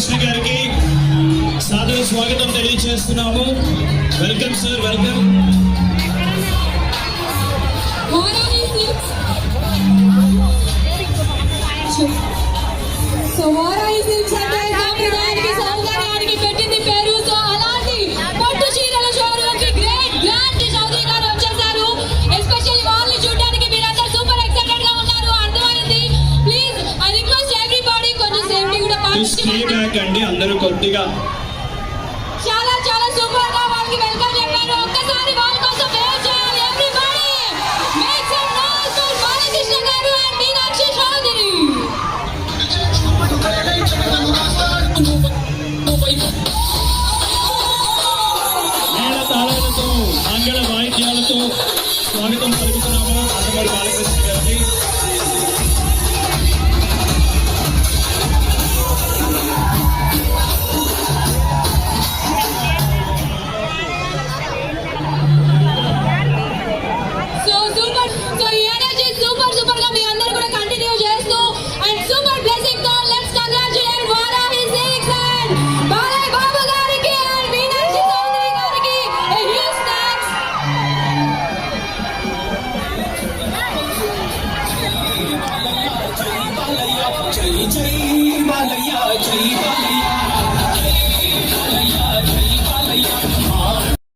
బాలకృష్ణ గారికి సాదర స్వాగతం తెలియజేస్తున్నాము. Welcome sir, welcome. So Varahi silks అంటే సాంప్రదాయానికి సౌందర్యానికి పెట్టింది పేరు. సో అలాంటి పట్టు చీరల షోరూమ్కి గ్రేట్ గ్రాండ్ చౌదరి గారు వచ్చేసారు. ఎస్పెషల్లీ వాళ్ళని చూడడానికి మీరందరూ సూపర్ ఎక్సైటెడ్ గా ఉన్నారు, అర్థమైంది. ప్లీజ్ ఐ రిక్వెస్ట్ ఎవ్రీబడీ కొంచెం సేఫ్టీ కూడా పాటించండి అండి. అందరూ కొద్దిగా చాలా చాలా సూపర్ గా వాళ్ళకి వెల్కమ్ చెప్పారు. ఒక్కసారి వాళ్ళ కోసం వేవ్ చేయాలి. Everybody make some noise for Balakrishna గారు అండ్ మీనాక్షి చౌదరి. మేళ తాళాలతో మంగళ వాయిద్యాలతో స్వాగతం పలుకుతున్నాము అన్నమూరి బాలకృష్ణ గారు.